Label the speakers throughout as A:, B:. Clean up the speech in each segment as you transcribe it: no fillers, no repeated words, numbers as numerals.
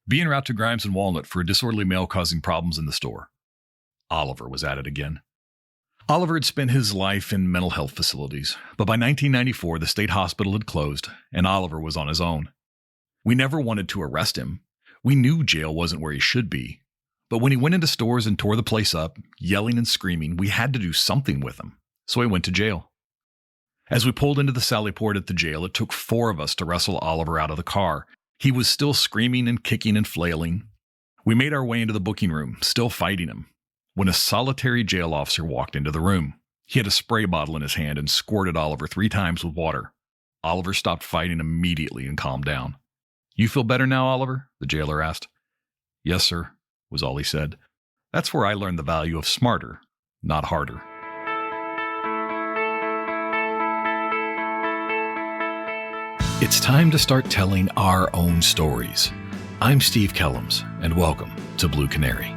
A: Be en route to Grimes and Walnut for a disorderly male causing problems in the store. Oliver was at it again. Oliver had spent his life in mental health facilities, but by 1994, the state hospital had closed, and Oliver was on his own. We never wanted to arrest him. We knew jail wasn't where he should be. But when he went into stores and tore the place up, yelling and screaming, we had to do something with him. So he went to jail. As we pulled into the Sally Port at the jail, it took 4 of us to wrestle Oliver out of the car. He was still screaming and kicking and flailing. We made our way into the booking room, still fighting him, when a solitary jail officer walked into the room. He had a spray bottle in his hand and squirted Oliver 3 times with water. Oliver stopped fighting immediately and calmed down. "You feel better now, Oliver?" the jailer asked. "Yes, sir," was all he said. That's where I learned the value of smarter, not harder. It's time to start telling our own stories. I'm Steve Kellums, and welcome to Blue Canary.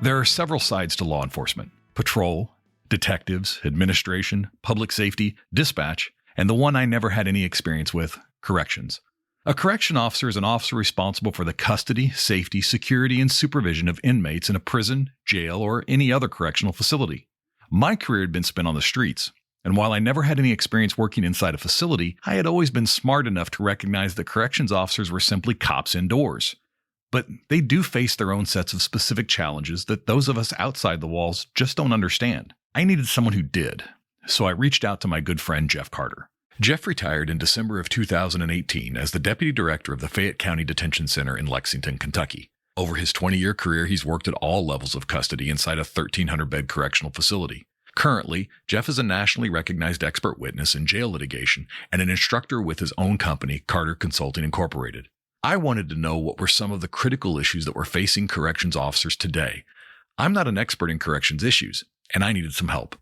A: There are several sides to law enforcement: patrol, detectives, administration, public safety, dispatch, and the one I never had any experience with, corrections. A correction officer is an officer responsible for the custody, safety, security, and supervision of inmates in a prison, jail, or any other correctional facility. My career had been spent on the streets, and while I never had any experience working inside a facility, I had always been smart enough to recognize that corrections officers were simply cops indoors. But they do face their own sets of specific challenges that those of us outside the walls just don't understand. I needed someone who did, so I reached out to my good friend Jeff Carter. Jeff retired in December of 2018 as the Deputy Director of the Fayette County Detention Center in Lexington, Kentucky. Over his 20-year career, he's worked at all levels of custody inside a 1,300-bed correctional facility. Currently, Jeff is a nationally recognized expert witness in jail litigation and an instructor with his own company, Carter Consulting Incorporated. I wanted to know what were some of the critical issues that were facing corrections officers today. I'm not an expert in corrections issues, and I needed some help.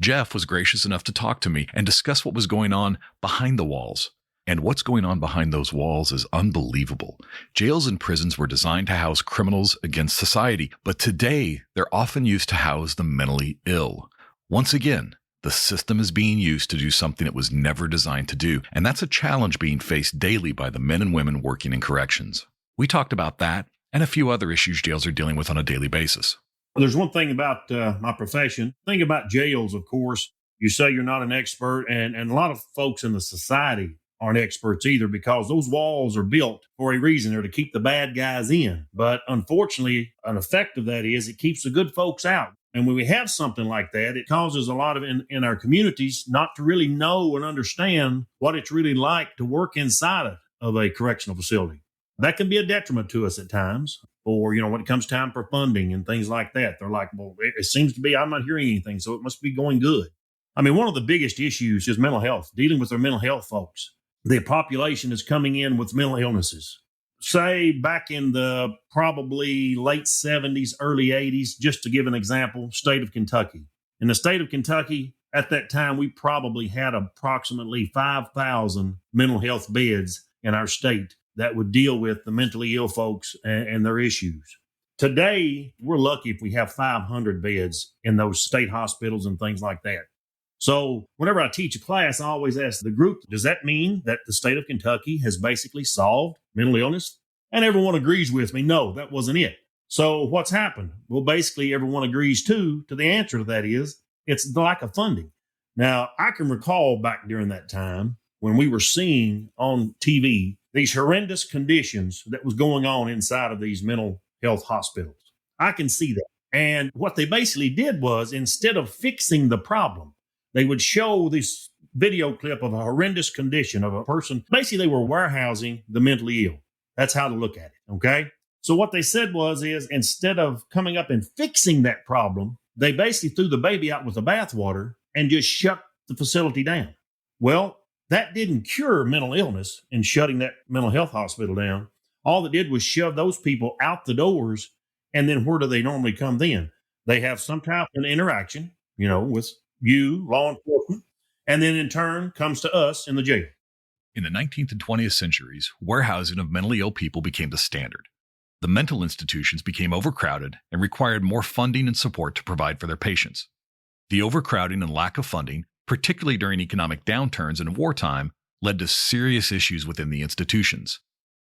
A: Jeff was gracious enough to talk to me and discuss what was going on behind the walls. And what's going on behind those walls is unbelievable. Jails and prisons were designed to house criminals against society, but today they're often used to house the mentally ill. Once again, the system is being used to do something it was never designed to do, and that's a challenge being faced daily by the men and women working in corrections. We talked about that and a few other issues jails are dealing with on a daily basis.
B: There's one thing about my profession. Think about jails, of course. You say you're not an expert, and a lot of folks in the society aren't experts either, because those walls are built for a reason. They're to keep the bad guys in. But unfortunately, an effect of that is it keeps the good folks out. And when we have something like that, it causes a lot of in our communities not to really know and understand what it's really like to work inside of a correctional facility. That can be a detriment to us at times, or, when it comes time for funding and things like that. They're like, well, it seems to be I'm not hearing anything, so it must be going good. I mean, one of the biggest issues is mental health, dealing with our mental health folks. The population is coming in with mental illnesses. Say back in the probably late 70s, early 80s, just to give an example, state of Kentucky. In the state of Kentucky, at that time, we probably had approximately 5,000 mental health beds in our state that would deal with the mentally ill folks and their issues. Today, we're lucky if we have 500 beds in those state hospitals and things like that. So whenever I teach a class, I always ask the group, does that mean that the state of Kentucky has basically solved mental illness? And everyone agrees with me, no, that wasn't it. So what's happened? Well, basically everyone agrees to the answer to that is it's the lack of funding. Now, I can recall back during that time when we were seeing on TV these horrendous conditions that was going on inside of these mental health hospitals. I can see that. And what they basically did was, instead of fixing the problem, they would show this video clip of a horrendous condition of a person. Basically, they were warehousing the mentally ill. That's how to look at it, okay? So what they said is instead of coming up and fixing that problem, they basically threw the baby out with the bathwater and just shut the facility down. Well, that didn't cure mental illness and shutting that mental health hospital down. All it did was shove those people out the doors, and then where do they normally come then? They have some type of interaction, with you, law enforcement, and then in turn comes to us in the jail.
A: In the 19th and 20th centuries, warehousing of mentally ill people became the standard. The mental institutions became overcrowded and required more funding and support to provide for their patients. The overcrowding and lack of funding particularly during economic downturns and wartime, led to serious issues within the institutions.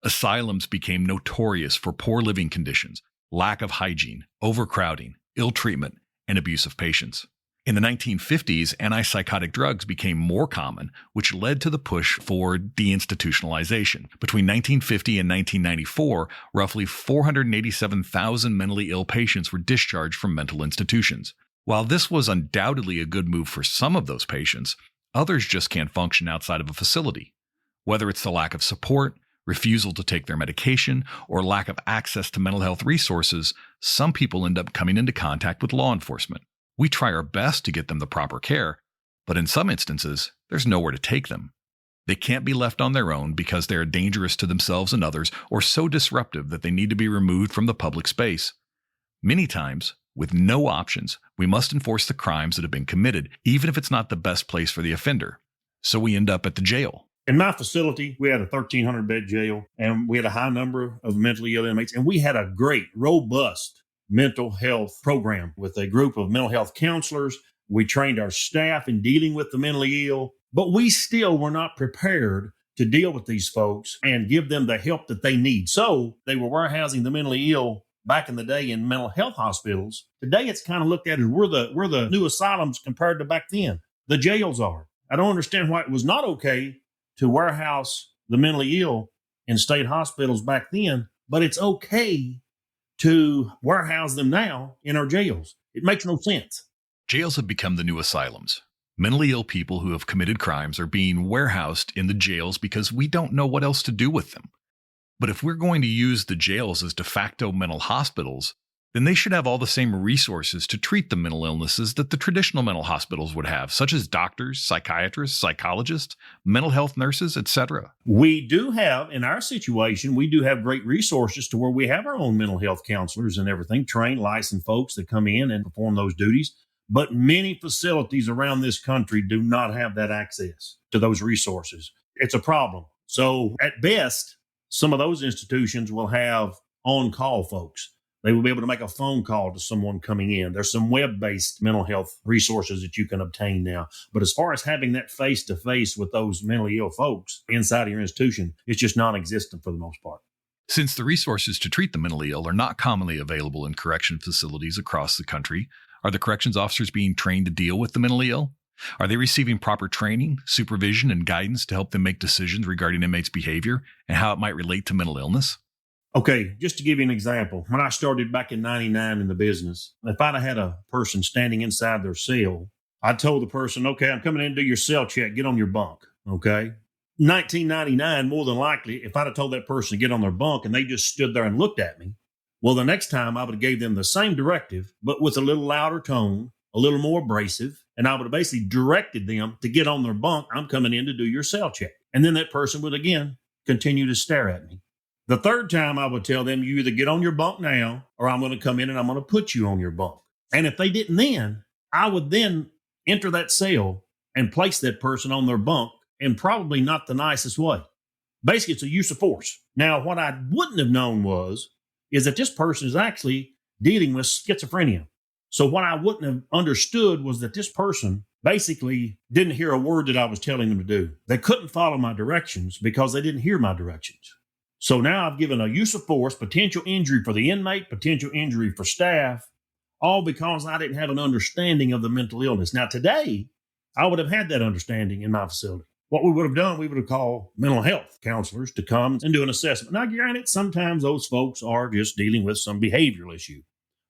A: Asylums became notorious for poor living conditions, lack of hygiene, overcrowding, ill treatment, and abuse of patients. In the 1950s, antipsychotic drugs became more common, which led to the push for deinstitutionalization. Between 1950 and 1994, roughly 487,000 mentally ill patients were discharged from mental institutions. While this was undoubtedly a good move for some of those patients, others just can't function outside of a facility. Whether it's the lack of support, refusal to take their medication, or lack of access to mental health resources, some people end up coming into contact with law enforcement. We try our best to get them the proper care, but in some instances, there's nowhere to take them. They can't be left on their own because they are dangerous to themselves and others or so disruptive that they need to be removed from the public space. Many times, with no options, we must enforce the crimes that have been committed, even if it's not the best place for the offender. So we end up at the jail.
B: In my facility, we had a 1,300-bed jail, and we had a high number of mentally ill inmates, and we had a great, robust mental health program with a group of mental health counselors. We trained our staff in dealing with the mentally ill, but we still were not prepared to deal with these folks and give them the help that they need. So they were warehousing the mentally ill back in the day in mental health hospitals. Today, it's kind of looked at as we're the new asylums compared to back then. The jails are. I don't understand why it was not okay to warehouse the mentally ill in state hospitals back then, but it's okay to warehouse them now in our jails. It makes no sense.
A: Jails have become the new asylums. Mentally ill people who have committed crimes are being warehoused in the jails because we don't know what else to do with them. But if we're going to use the jails as de facto mental hospitals, then they should have all the same resources to treat the mental illnesses that the traditional mental hospitals would have, such as doctors, psychiatrists, psychologists, mental health nurses, etc.
B: We do have, in our situation, we do have great resources to where we have our own mental health counselors and everything, trained, licensed folks that come in and perform those duties. But many facilities around this country do not have that access to those resources. It's a problem. So at best, some of those institutions will have on-call folks. They will be able to make a phone call to someone coming in. There's some web-based mental health resources that you can obtain now. But as far as having that face-to-face with those mentally ill folks inside of your institution, it's just non-existent for the most part.
A: Since the resources to treat the mentally ill are not commonly available in correction facilities across the country, are the corrections officers being trained to deal with the mentally ill? Are they receiving proper training, supervision, and guidance to help them make decisions regarding inmates' behavior and how it might relate to mental illness?
B: Okay, just to give you an example, when I started back in 99 in the business, if I'd have had a person standing inside their cell, I told the person, okay, I'm coming in to do your cell check, get on your bunk, okay? 1999, more than likely, if I'd have told that person to get on their bunk and they just stood there and looked at me, well, the next time I would have gave them the same directive, but with a little louder tone, a little more abrasive, and I would have basically directed them to get on their bunk. I'm coming in to do your cell check. And then that person would again continue to stare at me. The third time I would tell them, you either get on your bunk now, or I'm going to come in and I'm going to put you on your bunk. And if they didn't then, I would then enter that cell and place that person on their bunk in probably not the nicest way. Basically, it's a use of force. Now, what I wouldn't have known is that this person is actually dealing with schizophrenia. So what I wouldn't have understood was that this person basically didn't hear a word that I was telling them to do. They couldn't follow my directions because they didn't hear my directions. So now I've given a use of force, potential injury for the inmate, potential injury for staff, all because I didn't have an understanding of the mental illness. Now today, I would have had that understanding in my facility. What we would have done, we would have called mental health counselors to come and do an assessment. Now, granted, sometimes those folks are just dealing with some behavioral issue,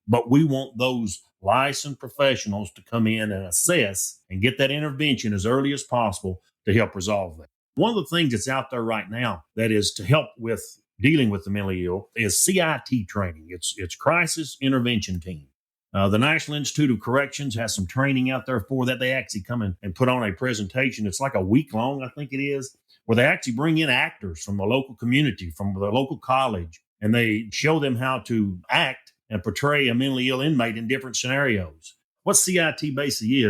B: but we want those licensed professionals to come in and assess and get that intervention as early as possible to help resolve that. One of the things that's out there right now that is to help with dealing with the mentally ill is CIT training. It's Crisis Intervention Team. The National Institute of Corrections has some training out there for that. They actually come in and put on a presentation. It's like a week long, I think it is, where they actually bring in actors from the local community, from the local college, and they show them how to act and portray a mentally ill inmate in different scenarios. What CIT basically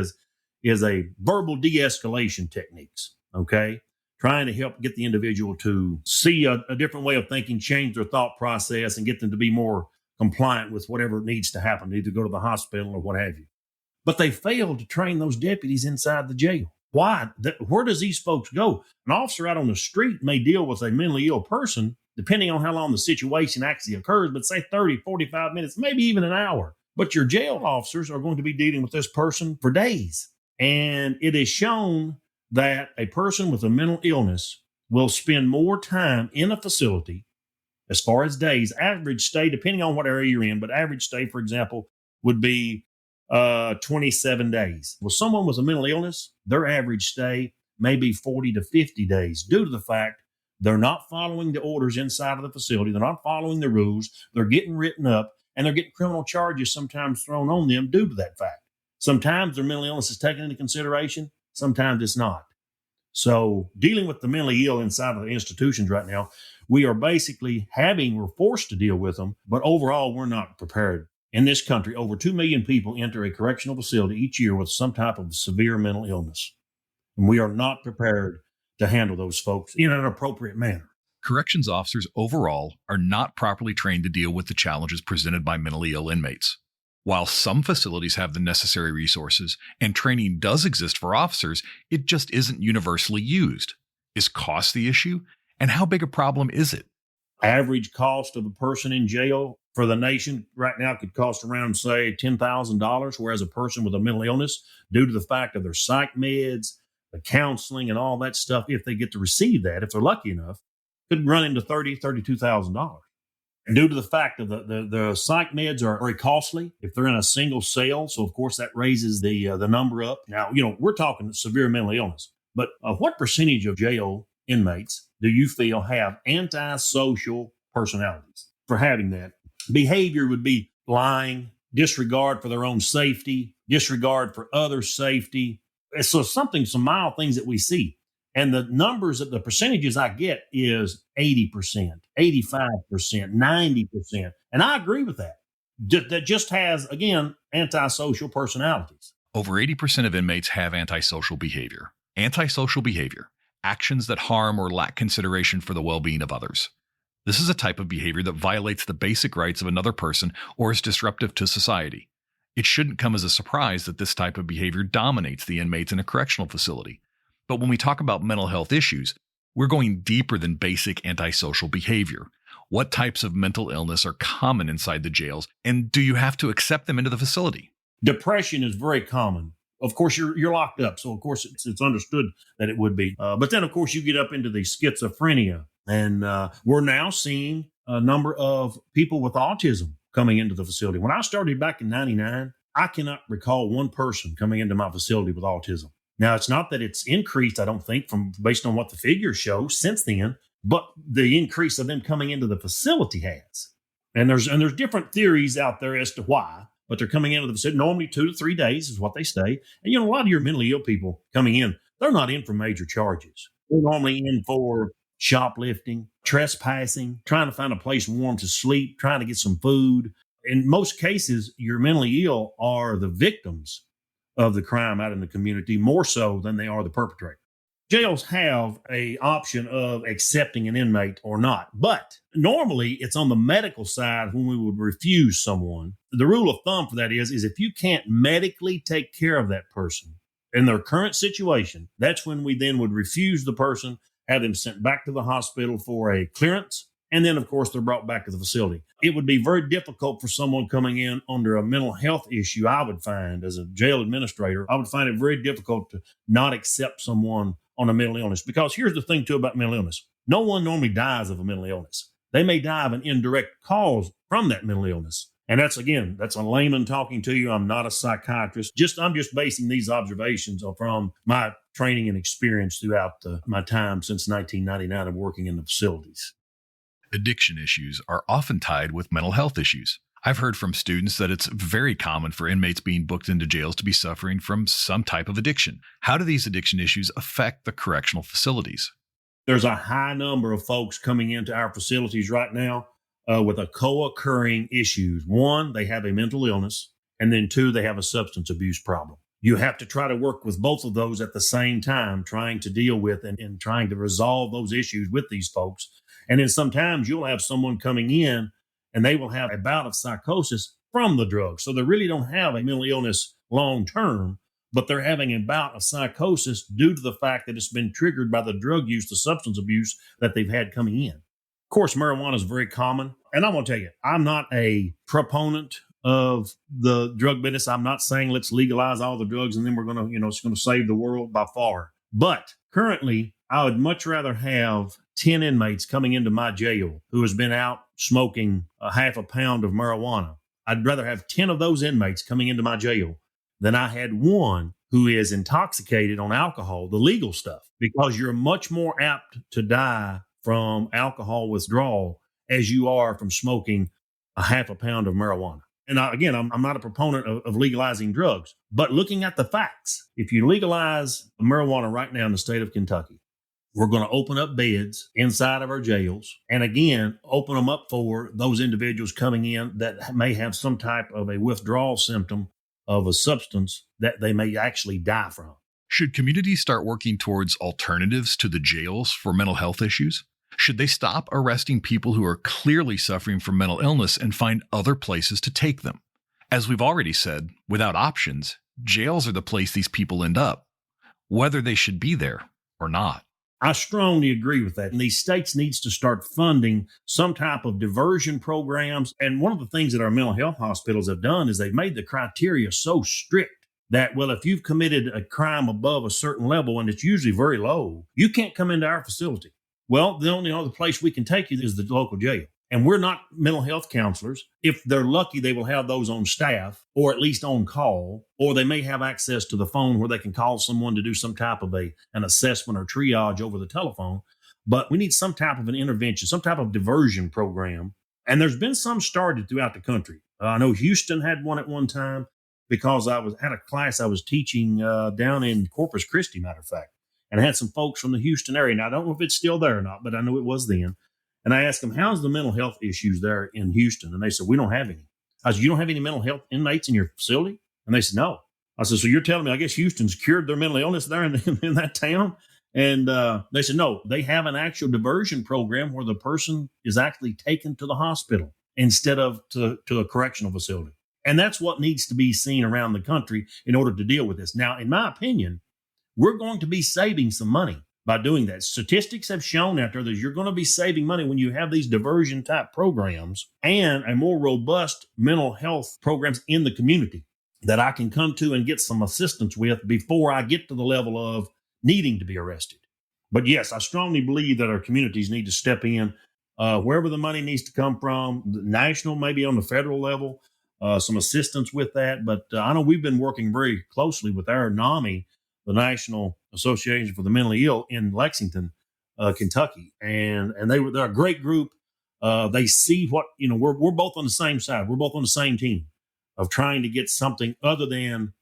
B: is a verbal de-escalation techniques, okay? Trying to help get the individual to see a different way of thinking, change their thought process, and get them to be more compliant with whatever needs to happen, either go to the hospital or what have you. but they failed to train those deputies inside the jail. Why? Where does these folks go? An officer out on the street may deal with a mentally ill person, depending on how long the situation actually occurs, but say 30, 45 minutes, maybe even an hour. But your jail officers are going to be dealing with this person for days. And it is shown that a person with a mental illness will spend more time in a facility as far as days. Average stay, depending on what area you're in, but average stay, for example, would be 27 days. Well, someone with a mental illness, their average stay may be 40 to 50 days due to the fact they're not following the orders inside of the facility. They're not following the rules. They're getting written up, and they're getting criminal charges sometimes thrown on them due to that fact. Sometimes their mental illness is taken into consideration. Sometimes it's not. So dealing with the mentally ill inside of the institutions right now, we are basically we're forced to deal with them, but overall, we're not prepared. In this country, over 2 million people enter a correctional facility each year with some type of severe mental illness. And we are not prepared to handle those folks in an appropriate manner.
A: Corrections officers overall are not properly trained to deal with the challenges presented by mentally ill inmates. While some facilities have the necessary resources and training does exist for officers, it just isn't universally used. Is cost the issue? And how big a problem is it?
B: Average cost of a person in jail for the nation right now could cost around, say, $10,000, whereas a person with a mental illness, due to the fact of their psych meds, the counseling, and all that stuff, if they get to receive that, if they're lucky enough, could run into $30,000, $32,000. And due to the fact that the psych meds are very costly if they're in a single cell, so of course that raises the number up. Now, we're talking severe mental illness, but what percentage of jail inmates do you feel have antisocial personalities? For having that behavior would be lying, disregard for their own safety, disregard for others' safety. So some mild things that we see. And the percentages I get is 80%, 85%, 90%. And I agree with that. That just has, again, antisocial personalities.
A: Over 80% of inmates have antisocial behavior. Antisocial behavior, actions that harm or lack consideration for the well-being of others. This is a type of behavior that violates the basic rights of another person or is disruptive to society. It shouldn't come as a surprise that this type of behavior dominates the inmates in a correctional facility. But when we talk about mental health issues, we're going deeper than basic antisocial behavior. What types of mental illness are common inside the jails, and do you have to accept them into the facility?
B: Depression is very common. Of course, you're locked up, so of course it's understood that it would be. But then, of course, you get up into the schizophrenia, and we're now seeing a number of people with autism coming into the facility. When I started back in '99, I cannot recall one person coming into my facility with autism. Now, it's not that it's increased, I don't think, based on what the figures show since then, but the increase of them coming into the facility has. And there's different theories out there as to why, but they're coming into the facility. Normally 2 to 3 days is what they stay. And, a lot of your mentally ill people coming in, they're not in for major charges. They're normally in for shoplifting, trespassing, trying to find a place warm to sleep, trying to get some food. In most cases, your mentally ill are the victims of the crime out in the community, more so than they are the perpetrator. Jails have an option of accepting an inmate or not, but normally it's on the medical side when we would refuse someone. The rule of thumb for that is if you can't medically take care of that person in their current situation, that's when we then would refuse the person, have them sent back to the hospital for a clearance, and then, of course, they're brought back to the facility. It would be very difficult for someone coming in under a mental health issue, I would find, as a jail administrator, I would find it very difficult to not accept someone on a mental illness. Because here's the thing, too, about mental illness. No one normally dies of a mental illness. They may die of an indirect cause from that mental illness. And that's a layman talking to you. I'm not a psychiatrist. I'm just basing these observations from my training and experience throughout my time since 1999 of working in the facilities.
A: Addiction issues are often tied with mental health issues. I've heard from students that it's very common for inmates being booked into jails to be suffering from some type of addiction. How do these addiction issues affect the correctional facilities?
B: There's a high number of folks coming into our facilities right now with a co-occurring issues. One, they have a mental illness, and then 2, they have a substance abuse problem. You have to try to work with both of those at the same time, trying to deal with and trying to resolve those issues with these folks. And then sometimes you'll have someone coming in and they will have a bout of psychosis from the drug. So they really don't have a mental illness long term, but they're having a bout of psychosis due to the fact that it's been triggered by the drug use, the substance abuse that they've had coming in. Of course, marijuana is very common. And I'm going to tell you, I'm not a proponent of the drug business. I'm not saying let's legalize all the drugs and then we're going to, it's going to save the world by far. But currently, I would much rather have 10 inmates coming into my jail who has been out smoking a half a pound of marijuana. I'd rather have 10 of those inmates coming into my jail than I had one who is intoxicated on alcohol, the legal stuff, because you're much more apt to die from alcohol withdrawal as you are from smoking a half a pound of marijuana. And again, I'm not a proponent of legalizing drugs, but looking at the facts, if you legalize marijuana right now in the state of Kentucky, we're going to open up beds inside of our jails and again, open them up for those individuals coming in that may have some type of a withdrawal symptom of a substance that they may actually die from.
A: Should communities start working towards alternatives to the jails for mental health issues? Should they stop arresting people who are clearly suffering from mental illness and find other places to take them? As we've already said, without options, jails are the place these people end up, whether they should be there or not.
B: I strongly agree with that. And these states needs to start funding some type of diversion programs. And one of the things that our mental health hospitals have done is they've made the criteria so strict that, well, if you've committed a crime above a certain level, and it's usually very low, you can't come into our facility. Well, the only other place we can take you is the local jail. And we're not mental health counselors. If they're lucky, they will have those on staff or at least on call, or they may have access to the phone where they can call someone to do some type of an assessment or triage over the telephone. But we need some type of an intervention, some type of diversion program. And there's been some started throughout the country. I know Houston had one at one time because I had a class I was teaching down in Corpus Christi, matter of fact. And I had some folks from the Houston area. Now, I don't know if it's still there or not, but I know it was then. And I asked them, how's the mental health issues there in Houston? And they said, we don't have any. I said, you don't have any mental health inmates in your facility? And they said, no. I said, so you're telling me, I guess Houston's cured their mental illness there in that town? And they said, no, they have an actual diversion program where the person is actually taken to the hospital instead of to a correctional facility. And that's what needs to be seen around the country in order to deal with this. Now, in my opinion, we're going to be saving some money by doing that. Statistics have shown out there that you're going to be saving money when you have these diversion type programs and a more robust mental health programs in the community that I can come to and get some assistance with before I get to the level of needing to be arrested. But yes, I strongly believe that our communities need to step in wherever the money needs to come from, the national, maybe on the federal level, some assistance with that. But I know we've been working very closely with our NAMI, the National Association for the Mentally Ill in Lexington, Kentucky. And they're a great group. They see what, we're both on the same side. We're both on the same team of trying to get something other than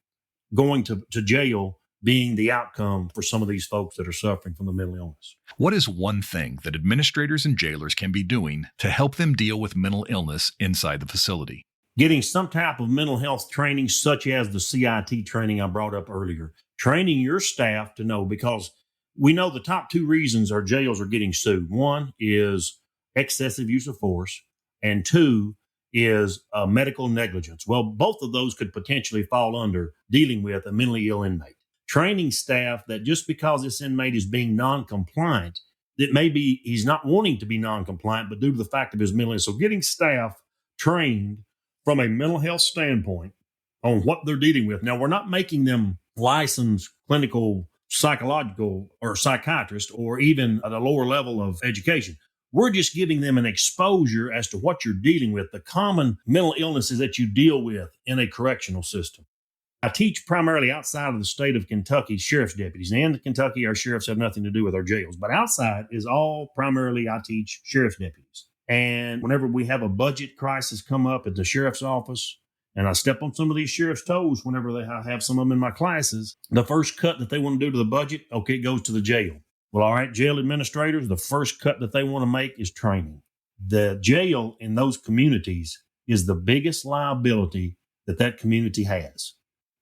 B: going to jail being the outcome for some of these folks that are suffering from the mental illness.
A: What is one thing that administrators and jailers can be doing to help them deal with mental illness inside the facility?
B: Getting some type of mental health training, such as the CIT training I brought up earlier. Training your staff to know, because we know the top two reasons our jails are getting sued. One is excessive use of force, and two is medical negligence. Well, both of those could potentially fall under dealing with a mentally ill inmate. Training staff that just because this inmate is being non-compliant, that maybe he's not wanting to be non-compliant, but due to the fact of his mental illness. So getting staff trained from a mental health standpoint on what they're dealing with. Now, we're not making them licensed clinical psychological or psychiatrist or even at a lower level of education. We're just giving them an exposure as to what you're dealing with, the common mental illnesses that you deal with in a correctional system. I teach primarily outside of the state of Kentucky sheriff's deputies. And in Kentucky, our sheriffs have nothing to do with our jails. But outside is all primarily I teach sheriff's deputies. And whenever we have a budget crisis come up at the sheriff's office, and I step on some of these sheriff's toes whenever I have some of them in my classes, the first cut that they want to do to the budget, okay, it goes to the jail. Well, all right, jail administrators, the first cut that they want to make is training. The jail in those communities is the biggest liability that community has.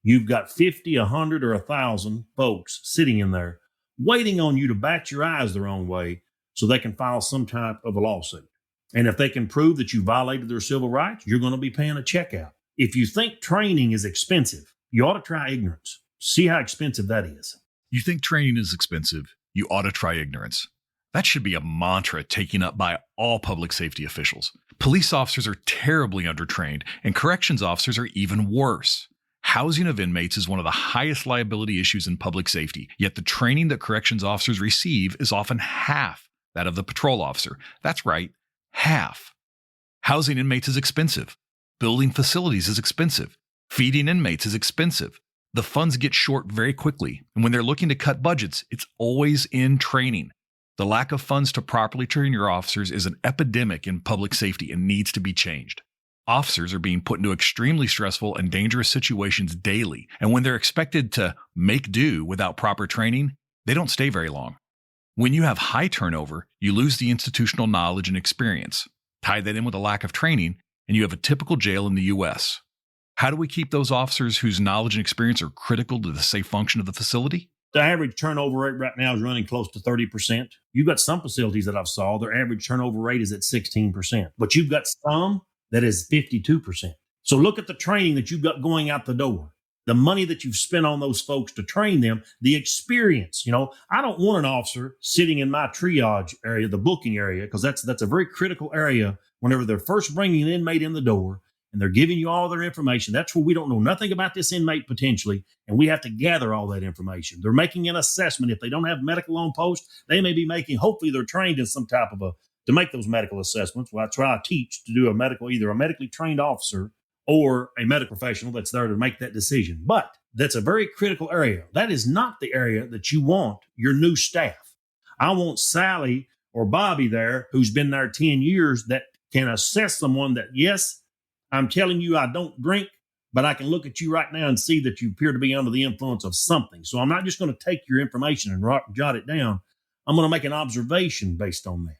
B: You've got 50, 100, or 1,000 folks sitting in there waiting on you to bat your eyes the wrong way so they can file some type of a lawsuit. And if they can prove that you violated their civil rights, you're going to be paying a check out. If you think training is expensive, you ought to try ignorance. See how expensive that is.
A: You think training is expensive? You ought to try ignorance. That should be a mantra taken up by all public safety officials. Police officers are terribly undertrained, and corrections officers are even worse. Housing of inmates is one of the highest liability issues in public safety, yet the training that corrections officers receive is often half that of the patrol officer. That's right, half. Housing inmates is expensive. Building facilities is expensive. Feeding inmates is expensive. The funds get short very quickly, and when they're looking to cut budgets, it's always in training. The lack of funds to properly train your officers is an epidemic in public safety and needs to be changed. Officers are being put into extremely stressful and dangerous situations daily, and when they're expected to make do without proper training, they don't stay very long. When you have high turnover, you lose the institutional knowledge and experience. Tie that in with a lack of training, and you have a typical jail in the U.S. How do we keep those officers whose knowledge and experience are critical to the safe function of the facility?
B: The average turnover rate right now is running close to 30%. You've got some facilities that I've saw, their average turnover rate is at 16%. But you've got some that is 52%. So look at the training that you've got going out the door. The money that you've spent on those folks to train them, the experience. I don't want an officer sitting in my triage area, the booking area, because that's a very critical area whenever they're first bringing an inmate in the door and they're giving you all their information. That's where we don't know nothing about this inmate potentially, and we have to gather all that information. They're making an assessment. If they don't have medical on post, they may be hopefully they're trained in some type of to make those medical assessments. Well, I teach to do either a medically trained officer or a medical professional that's there to make that decision. But that's a very critical area. That is not the area that you want your new staff. I want Sally or Bobby there who's been there 10 years that can assess someone that, yes, I'm telling you I don't drink, but I can look at you right now and see that you appear to be under the influence of something. So I'm not just going to take your information and jot it down. I'm going to make an observation based on that.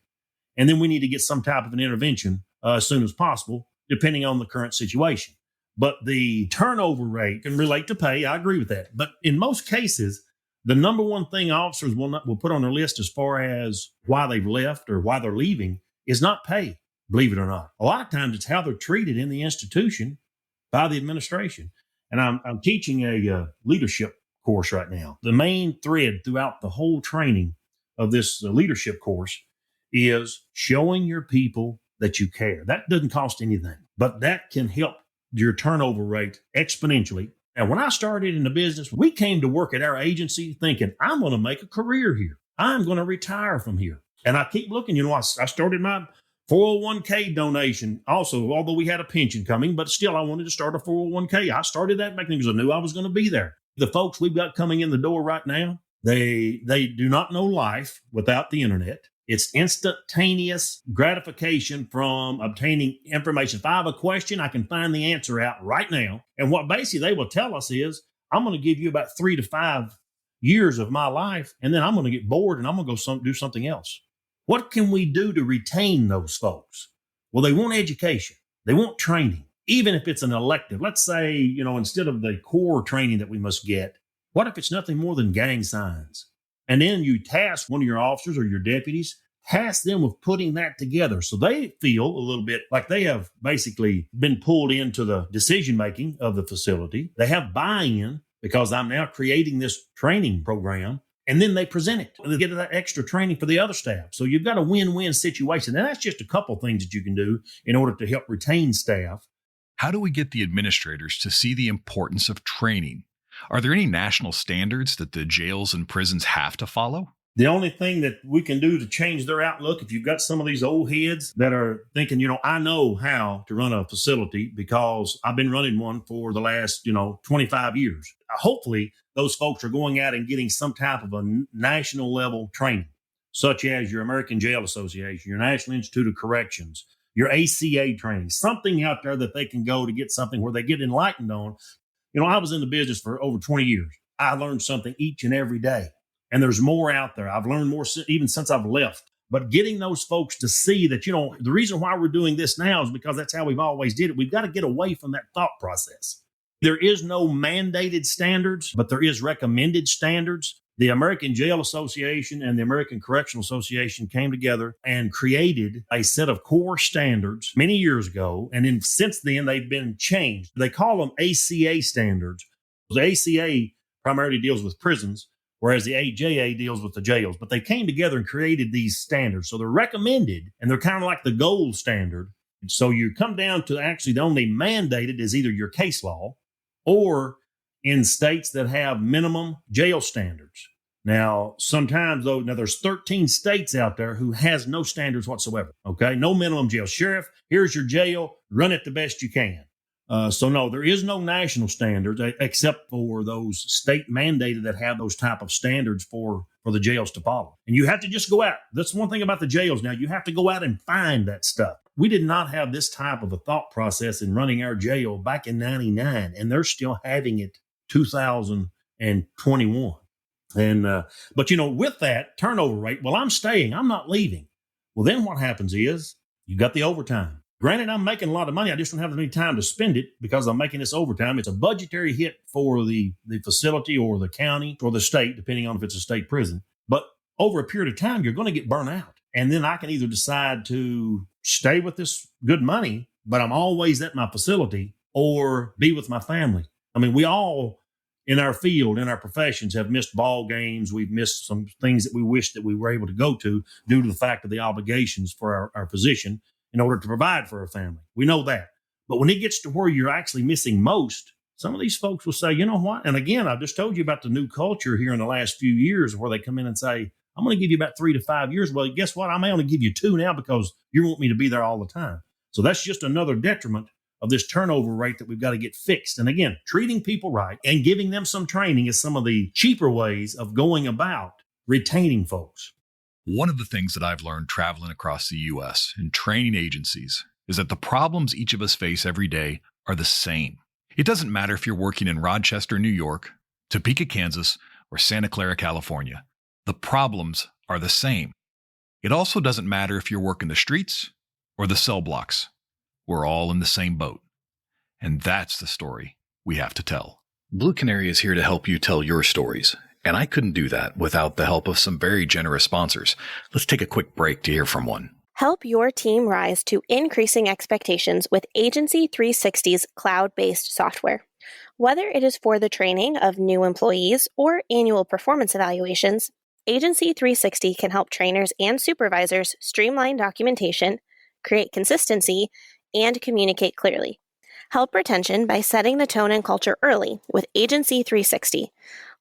B: And then we need to get some type of an intervention as soon as possible, depending on the current situation. But the turnover rate can relate to pay. I agree with that. But in most cases, the number one thing officers will put on their list as far as why they've left or why they're leaving is not pay, believe it or not. A lot of times it's how they're treated in the institution by the administration. And I'm teaching a leadership course right now. The main thread throughout the whole training of this leadership course is showing your people that you care. That doesn't cost anything, but that can help your turnover rate exponentially. And when I started in the business, we came to work at our agency thinking, I'm going to make a career here. I'm going to retire from here. And I keep looking, I started my 401k donation also, although we had a pension coming, but still I wanted to start a 401k. I started that back then because I knew I was going to be there. The folks we've got coming in the door right now, they do not know life without the internet. It's instantaneous gratification from obtaining information. If I have a question, I can find the answer out right now. And what basically they will tell us is, I'm going to give you about 3 to 5 years of my life, and then I'm going to get bored and I'm going to go do something else. What can we do to retain those folks? Well, they want education. They want training, even if it's an elective. Let's say, instead of the core training that we must get, what if it's nothing more than gang signs? And then you task one of your officers or your deputies, task them with putting that together. So they feel a little bit like they have basically been pulled into the decision-making of the facility. They have buy-in because I'm now creating this training program. And then they present it. They get that extra training for the other staff. So you've got a win-win situation. And that's just a couple things that you can do in order to help retain staff.
A: How do we get the administrators to see the importance of training? Are there any national standards that the jails and prisons have to follow?
B: The only thing that we can do to change their outlook, if you've got some of these old heads that are thinking, I know how to run a facility because I've been running one for the last, 25 years. Hopefully, those folks are going out and getting some type of a national level training, such as your American Jail Association, your National Institute of Corrections, your ACA training, something out there that they can go to get something where they get enlightened on. I was in the business for over 20 years. I learned something each and every day. And there's more out there. I've learned more even since I've left. But getting those folks to see that, the reason why we're doing this now is because that's how we've always did it. We've got to get away from that thought process. There is no mandated standards, but there is recommended standards. The American Jail Association and the American Correctional Association came together and created a set of core standards many years ago. And then since then, they've been changed. They call them ACA standards, The ACA primarily deals with prisons, whereas the AJA deals with the jails. But they came together and created these standards. So they're recommended, and they're kind of like the gold standard. So you come down to actually the only mandated is either your case law or in states that have minimum jail standards. Now, sometimes though, there's 13 states out there who has no standards whatsoever. Okay. No minimum jail. Sheriff, here's your jail. Run it the best you can. So no, there is no national standards except for those state mandated that have those type of standards for the jails to follow. And you have to just go out. That's one thing about the jails now. You have to go out and find that stuff. We did not have this type of a thought process in running our jail back in 99, and they're still having it 2021. And, but with that turnover rate, well, I'm staying, I'm not leaving. Well, then what happens is you got the overtime. Granted, I'm making a lot of money. I just don't have any time to spend it because I'm making this overtime. It's a budgetary hit for the facility or the county or the state, depending on if it's a state prison. But over a period of time, you're going to get burnt out. And then I can either decide to stay with this good money, but I'm always at my facility, or be with my family. I mean, we all in our field, in our professions, have missed ball games. We've missed some things that we wish that we were able to go to due to the fact of the obligations for our position in order to provide for our family. We know that. But when it gets to where you're actually missing most, some of these folks will say, you know what? And again, I just told you about the new culture here in the last few years where they come in and say, I'm going to give you about 3 to 5 years. Well, guess what? I may only give you 2 now because you want me to be there all the time. So that's just another detriment of this turnover rate that we've got to get fixed. And again, treating people right and giving them some training is some of the cheaper ways of going about retaining folks.
A: One of the things that I've learned traveling across the U.S. and training agencies is that the problems each of us face every day are the same. It doesn't matter if you're working in Rochester, New York, Topeka, Kansas, or Santa Clara, California. The problems are the same. It also doesn't matter if you're working the streets or the cell blocks. We're all in the same boat. And that's the story we have to tell. Blue Canary is here to help you tell your stories. And I couldn't do that without the help of some very generous sponsors. Let's take a quick break to hear from one.
C: Help your team rise to increasing expectations with Agency 360's cloud-based software. Whether it is for the training of new employees or annual performance evaluations, Agency 360 can help trainers and supervisors streamline documentation, create consistency, and communicate clearly. Help retention by setting the tone and culture early with Agency 360.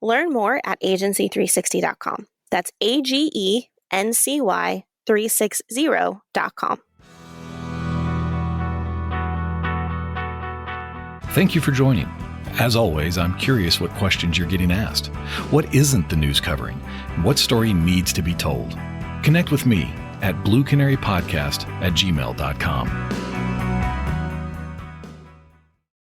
C: Learn more at agency360.com. That's AGENCY360.com.
A: Thank you for joining. As always, I'm curious what questions you're getting asked. What isn't the news covering? What story needs to be told? Connect with me at bluecanarypodcast@gmail.com.